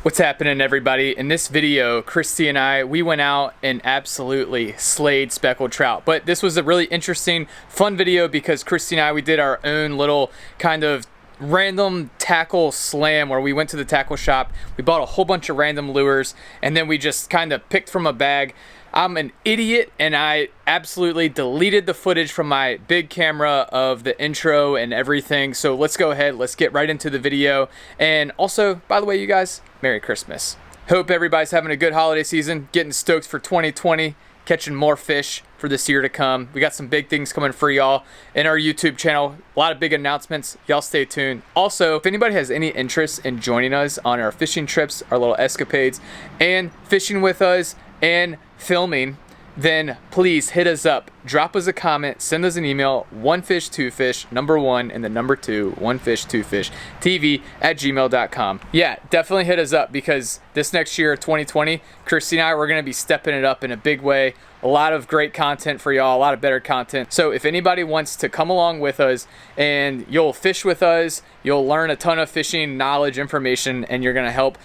What's happening, everybody? In this video, Christy and I, we went out and absolutely slayed speckled trout. But this was a really interesting, fun video because Christy and I, we did our own little kind of random tackle slam where we went to the tackle shop, we bought a whole bunch of random lures, and then we just kind of picked from a bag. I'm an idiot and I absolutely deleted the footage from my big camera of the intro and everything. So let's go ahead, let's get right into the video. And also, by the way, you guys, Merry Christmas. Hope everybody's having a good holiday season, getting stoked for 2020, catching more fish for this year to come. We got some big things coming for y'all in our YouTube channel. A lot of big announcements. Y'all stay tuned. Also, if anybody has any interest in joining us on our fishing trips, our little escapades, and fishing with us and filming, then please hit us up. Drop us a comment, send us an email, onefish2fish, number 1 and the number 2, onefish2fish, tv@gmail.com. Yeah, definitely hit us up because this next year, 2020, Christy and I, we're gonna be stepping it up in a big way. A lot of great content for y'all, a lot of better content. So if anybody wants to come along with us and you'll fish with us, you'll learn a ton of fishing knowledge, information, and you're gonna help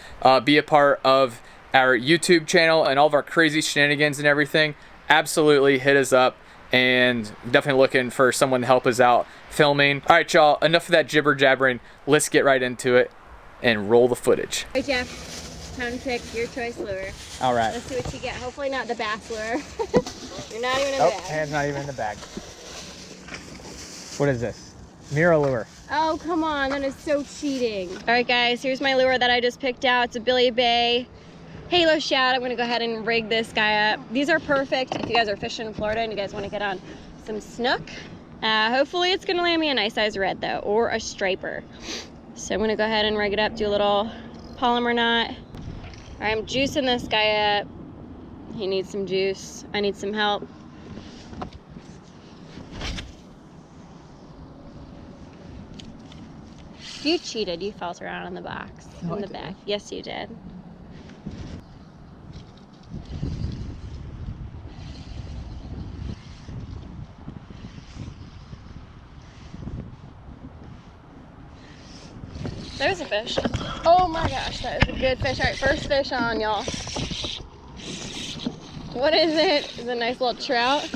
be a part of our YouTube channel and all of our crazy shenanigans and everything, absolutely hit us up, and definitely looking for someone to help us out filming. All right, y'all, enough of that jibber jabbering. Let's get right into it and roll the footage. All right, Jeff, time to pick your choice lure. All right. Let's see what you get. Hopefully not the bass lure. You're not even in the Oh, bag. hand's not even in the bag. What is this? Mirrolure. Oh, come on, that is so cheating. All right, guys, here's my lure that I just picked out. It's a Billy Bay Halo Shad. I'm gonna go ahead and rig this guy up. These are perfect if you guys are fishing in Florida and you guys wanna get on some snook. Hopefully it's gonna land me a nice size red though, or a striper. So I'm gonna go ahead and rig it up, do a little polymer knot. All right, I'm juicing this guy up. He needs some juice, I need some help. You cheated, you felt around in the box, in the back. Yes, you did. There's a fish. Oh my gosh, that is a good fish. All right, first fish on, y'all. What is it? Is it a nice little trout?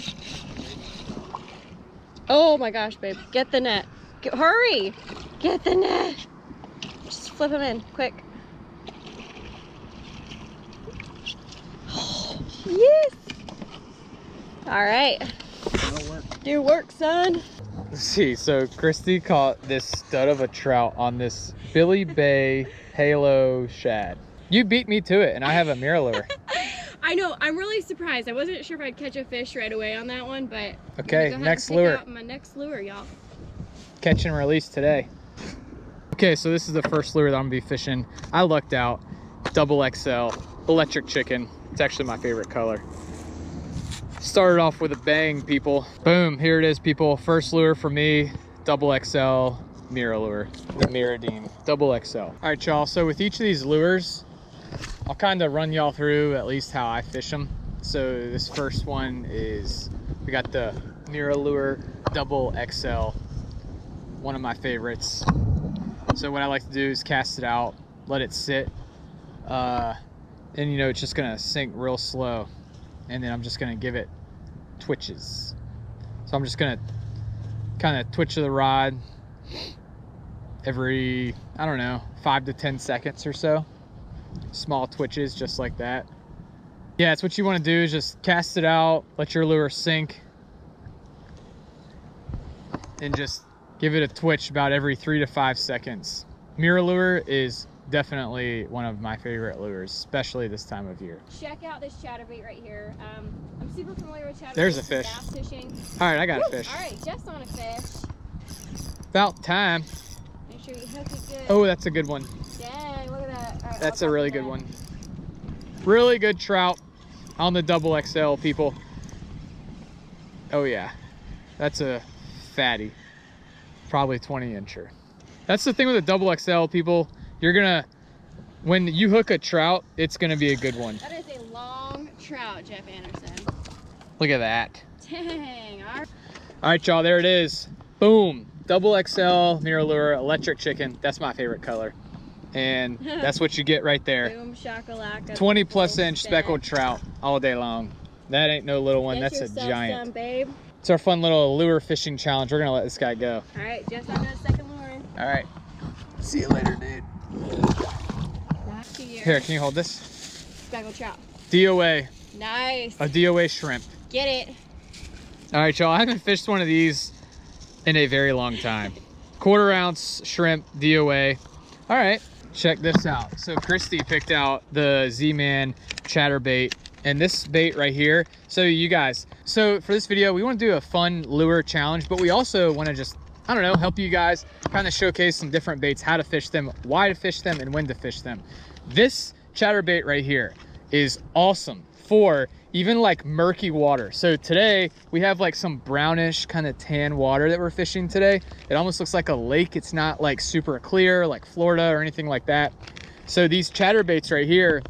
Oh my gosh, babe. Get the net. Hurry! Get the net! Just flip him in, quick. Yes! All right. Do work, son. Let's see, so Christy caught this stud of a trout on this Billy Bay Halo Shad. You beat me to it, and I have a Mirrolure. I know, I'm really surprised. I wasn't sure if I'd catch a fish right away on that one, but okay, next lure. My next lure, y'all. Catch and release today. Okay, so this is the first lure that I'm gonna be fishing. I lucked out. Double XL, electric chicken. It's actually my favorite color. Started off with a bang, people. Boom, here it is, people. First lure for me, double XL Mirrolure, the Mirrodine, double XL. All right, y'all, so with each of these lures, I'll kind of run y'all through at least how I fish them. So this first one is, we got the Mirrolure double XL, one of my favorites. So what I like to do is cast it out, let it sit, and you know, it's just gonna sink real slow. And then I'm just gonna give it twitches. So I'm just gonna kind of twitch the rod every, I don't know, 5 to 10 seconds or so. Small twitches, just like that. Yeah, it's what you wanna do is just cast it out, let your lure sink, and just give it a twitch about every 3 to 5 seconds. Mirrolure is definitely one of my favorite lures, especially this time of year. Check out this chatterbait right here. I'm super familiar with chatterbait. There's a fish. Bass fishing. All right, I got a fish. All right, Jeff's on a fish. About time. Make sure you hook it good. Oh, that's a good one. Dang, look at that. All right, That's a really good one. Really good trout on the double XL, people. Oh yeah, that's a fatty, probably 20-incher. That's the thing with a double XL, people. You're gonna, when you hook a trout, it's gonna be a good one. That is a long trout, Jeff Anderson. Look at that. Dang. All right, y'all, there it is. Boom. Double XL Mirrolure electric chicken. That's my favorite color. and that's what you get right there. Boom shakalaka. 20+ inch speckled trout all day long. That ain't no little one. That's a giant. Some, babe. It's our fun little lure fishing challenge. We're gonna let this guy go. All right, just on the second lure. All right. See you later, dude. Here, can you hold this? Speckled trout. DOA. Nice. A DOA shrimp. Get it. All right, y'all. I haven't fished one of these in a very long time. 1/4 ounce shrimp DOA. All right, check this out. So Christy picked out the Z-Man chatterbait, and this bait right here. So you guys, so for this video, we want to do a fun lure challenge, but we also want to just, I don't know, help you guys kind of showcase some different baits, how to fish them, why to fish them, and when to fish them. This chatterbait right here is awesome for even like murky water. So today we have like some brownish kind of tan water that we're fishing today. It almost looks like a lake. It's not like super clear like Florida or anything like that. So these chatterbaits right here,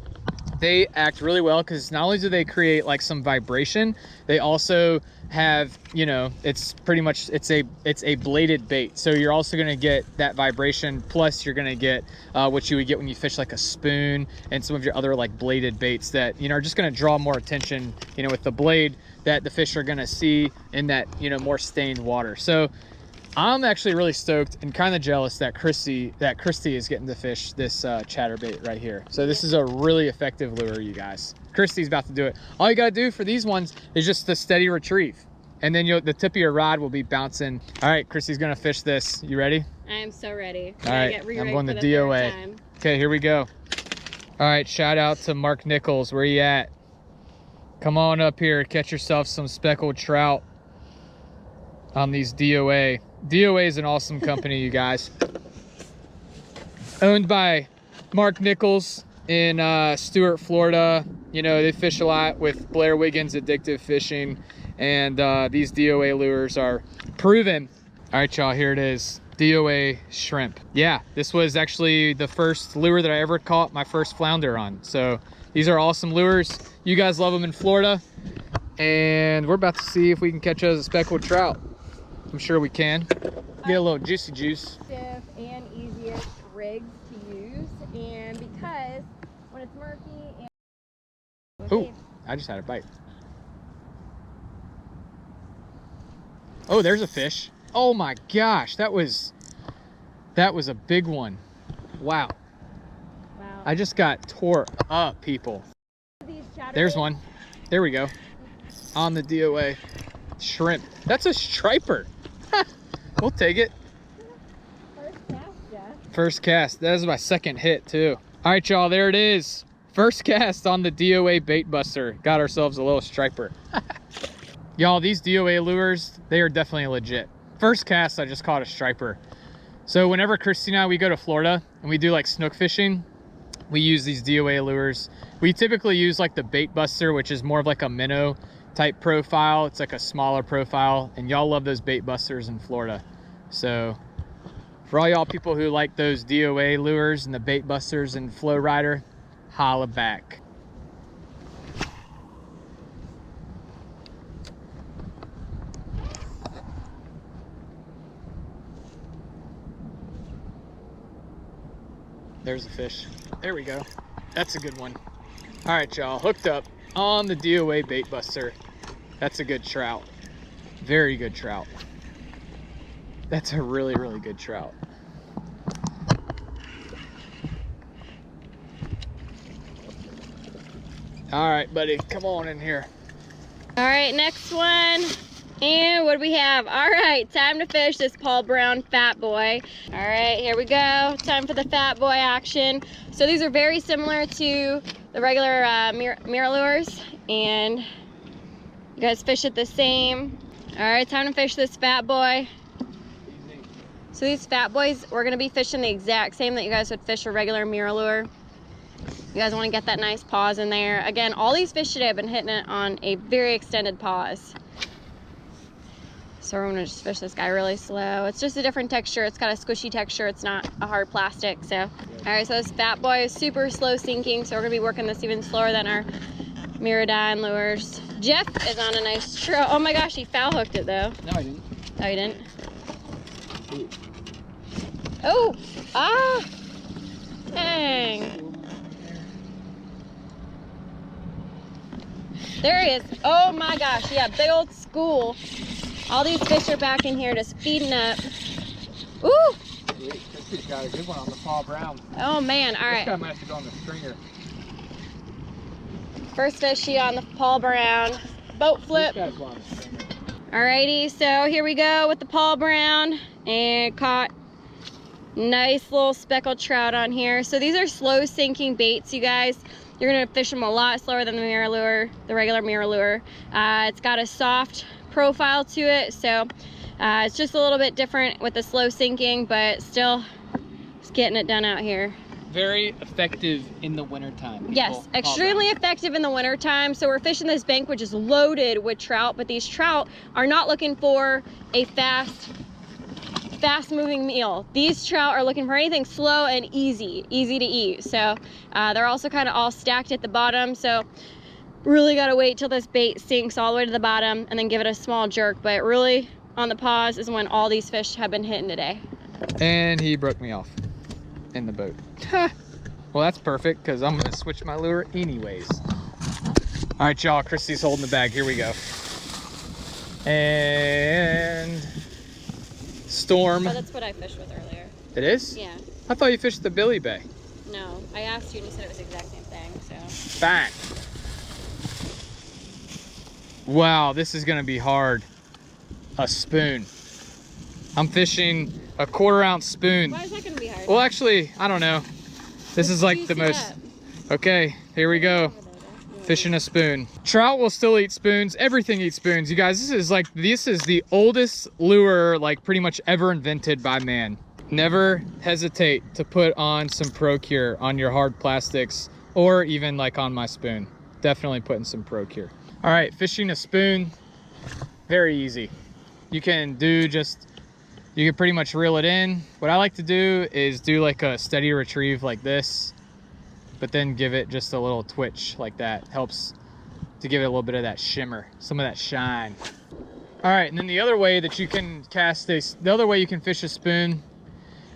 they act really well because not only do they create like some vibration, they also have, you know, it's pretty much, it's a bladed bait. So you're also gonna get that vibration, plus you're gonna get what you would get when you fish like a spoon and some of your other like bladed baits that, you know, are just gonna draw more attention, you know, with the blade that the fish are gonna see in that, you know, more stained water. So I'm actually really stoked and kind of jealous that Christy is getting to fish this chatterbait right here. So this is a really effective lure, you guys. Christy's about to do it. All you gotta do for these ones is just the steady retrieve, and then the tip of your rod will be bouncing. All right, Christy's gonna fish this. You ready? I am so ready. All right, I'm going to DOA. Okay, here we go. All right, shout out to Mark Nichols. Where you at? Come on up here, catch yourself some speckled trout on these DOA. DOA is an awesome company, you guys. Owned by Mark Nichols in Stuart, Florida. You know, they fish a lot with Blair Wiggins Addictive Fishing, and these DOA lures are proven. All right, y'all, here it is. DOA shrimp. Yeah, this was actually the first lure that I ever caught my first flounder on. So these are awesome lures. You guys love them in Florida, and we're about to see if we can catch us a speckled trout. I'm sure we can. Get a little juicy juice. And easiest rigs to use, and because when it's murky and oh, I just had a bite. Oh, there's a fish. Oh my gosh, that was a big one. Wow. Wow. I just got tore up, people. There's one. There we go. On the DOA shrimp. That's a striper. We'll take it. First cast, Jeff. First cast. That is my second hit too. All right, y'all, there it is. First cast on the DOA bait buster. Got ourselves a little striper. Y'all, these DOA lures, they are definitely legit. First cast, I just caught a striper. So whenever Christy and I, we go to Florida and we do like snook fishing, we use these DOA lures. We typically use like the bait buster, which is more of like a minnow type profile. It's like a smaller profile, and y'all love those bait busters in Florida. So for all y'all people who like those DOA lures and the bait busters and Flow Rider, holla back. There's a fish. There we go. That's a good one. All right, y'all, hooked up on the DOA bait buster. That's a good trout. Very good trout. That's a really, really good trout. All right, buddy, come on in here. All right, next one. And what do we have? All right, time to fish this Paul Brown Fat Boy. All right, here we go. Time for the Fat Boy action. So these are very similar to the regular Mirrolures, and you guys fish it the same. All right, time to fish this Fat Boy. So these Fat Boys, we're gonna be fishing the exact same that you guys would fish a regular Mirrolure. You guys wanna get that nice pause in there. Again, all these fish today have been hitting it on a very extended pause. So we're gonna just fish this guy really slow. It's just a different texture. It's got a squishy texture. It's not a hard plastic, so. All right, so this Fat Boy is super slow sinking, so we're gonna be working this even slower than our Mirrodine lures. Jeff is on a nice trout. Oh my gosh, he foul hooked it though. No, I didn't. Oh, you didn't? Oh, ah! Dang. There he is. Oh my gosh, yeah, big old school. All these fish are back in here just feeding up. Ooh! Chrissy's got a good one on the Paul Brown. Oh man, all right. This guy might have to go on the stringer. First fishy on the Paul Brown. Boat flip. This guy's on the stringer. Alrighty, so here we go with the Paul Brown and caught nice little speckled trout on here. So these are slow sinking baits, you guys. You're gonna fish them a lot slower than the Mirrolure, the regular Mirrolure. It's got a soft profile to it, so it's just a little bit different with the slow sinking, but still just getting it done out here. Very effective in the wintertime. Yes, extremely effective in the wintertime. So we're fishing this bank which is loaded with trout, but these trout are not looking for a fast moving meal. These trout are looking for anything slow and easy to eat. So they're also kind of all stacked at the bottom. So really got to wait till this bait sinks all the way to the bottom and then give it a small jerk. But really on the pause is when all these fish have been hitting today. And he broke me off in the boat. Well, that's perfect because I'm gonna switch my lure anyways. All right, y'all, Christy's holding the bag. Here we go. And storm. Oh, that's what I fished with earlier. It is? Yeah. I thought you fished the Billy Bay. No, I asked you and you said it was the exact same thing, so. Bang. Wow, this is gonna be hard. A spoon. I'm fishing a 1/4 ounce spoon. Why is that gonna be hard? Well, actually, I don't know. This is like the most. Okay, here we go. Fishing a spoon. Trout will still eat spoons. Everything eats spoons. You guys, this is the oldest lure like pretty much ever invented by man. Never hesitate to put on some Procure on your hard plastics or even like on my spoon. Definitely putting some Procure. All right, fishing a spoon, very easy. You can pretty much reel it in. What I like to do is do like a steady retrieve like this, but then give it just a little twitch like that. Helps to give it a little bit of that shimmer, some of that shine. All right, and then the other way that you can the other way you can fish a spoon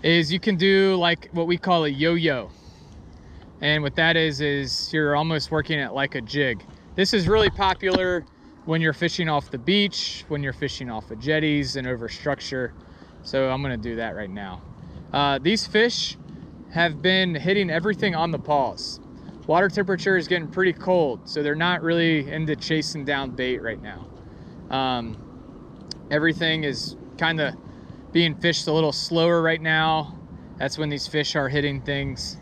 is you can do like what we call a yo-yo. And what that is you're almost working it like a jig. This is really popular when you're fishing off the beach, when you're fishing off of jetties and over structure. So I'm gonna do that right now. These fish have been hitting everything on the paws. Water temperature is getting pretty cold, so they're not really into chasing down bait right now. Everything is kind of being fished a little slower right now. That's when these fish are hitting things.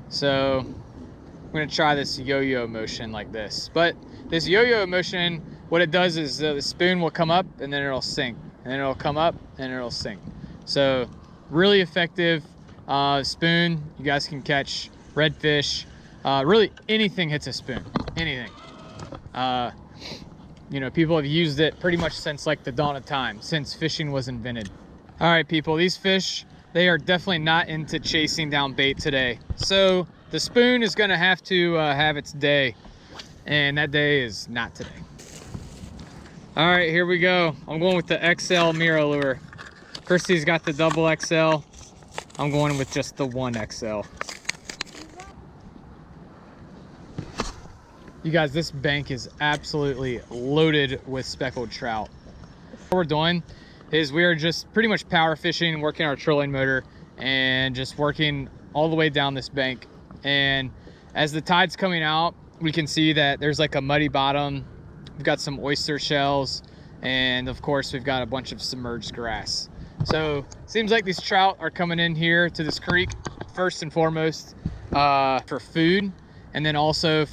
So I'm gonna try this yo-yo motion like this. But this yo-yo motion, what it does is the spoon will come up and then it'll sink. And then it'll come up and it'll sink. So really effective spoon. You guys can catch redfish. Really anything hits a spoon, anything. You know, people have used it pretty much since like the dawn of time, since fishing was invented. All right, people, these fish, they are definitely not into chasing down bait today. So the spoon is gonna have to have its day, and that day is not today. All right, here we go. I'm going with the XL Mirrolure. Christy's got the double XL. I'm going with just the 1XL. You guys, this bank is absolutely loaded with speckled trout. What we're doing is we are just pretty much power fishing, working our trolling motor, and just working all the way down this bank. And as the tide's coming out, we can see that there's like a muddy bottom. We've got some oyster shells, and of course we've got a bunch of submerged grass. So seems like these trout are coming in here to this creek first and foremost for food, and then also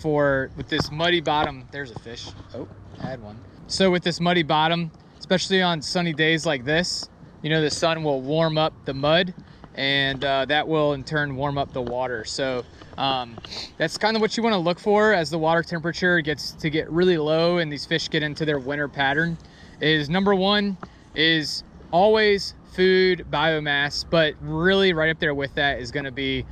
with this muddy bottom. There's a fish. Oh, I had one. So with this muddy bottom, especially on sunny days like this, you know, the sun will warm up the mud, and that will in turn warm up the water. So that's kind of what you want to look for as the water temperature gets to get really low and these fish get into their winter pattern. Is number one is always food, biomass, but really right up there with that is going to be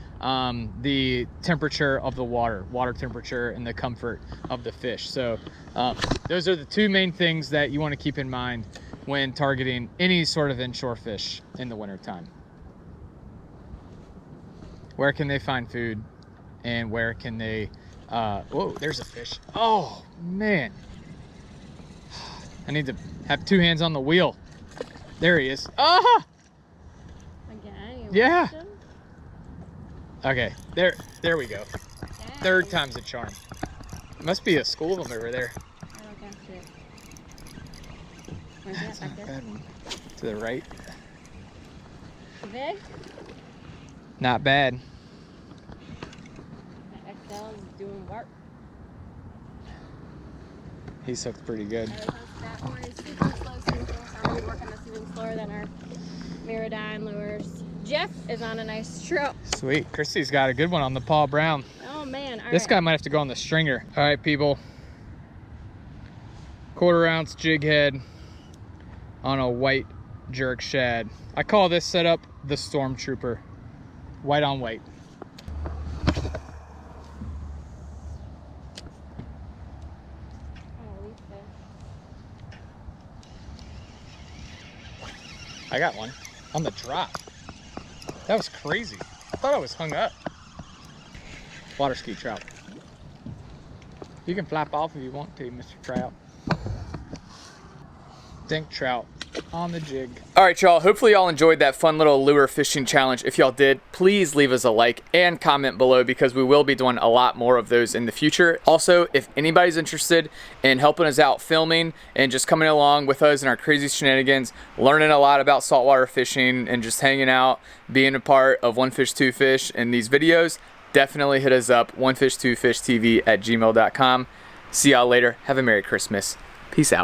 the temperature of the water temperature, and the comfort of the fish. So those are the two main things that you want to keep in mind when targeting any sort of inshore fish in the winter time. where can they find food, and where can they, whoa, there's a fish. Oh, man. I need to have 2 hands on the wheel. There he is. Ah! Again? Yeah. Okay, there we go. Dang. 3rd time's a charm. Must be a school of them over there. I don't got it. Where's That's that not back a there? bad one. To the right. Big? Not bad. That XL is doing work. He's hooked pretty good. That one is super slow sinking, so I'm going to be working this even slower than our Mirrodine lures. Jeff is on a nice trout. Sweet. Christy's got a good one on the Paul Brown. Oh man, all This right. guy might have to go on the stringer. All right, people. 1/4 ounce jig head on a white jerk shad. I call this setup the Stormtrooper. White on white. I got one on the drop. That was crazy. I thought I was hung up. Water ski trout. You can flap off if you want to, Mr. Trout. Dink trout on the jig. All right, y'all. Hopefully y'all enjoyed that fun little lure fishing challenge. If y'all did, please leave us a like and comment below, because we will be doing a lot more of those in the future. Also, if anybody's interested in helping us out filming and just coming along with us in our crazy shenanigans, learning a lot about saltwater fishing and just hanging out, being a part of One Fish Two Fish in these videos, definitely hit us up, onefishtwofishtv@gmail.com. See y'all later. Have a Merry Christmas. Peace out.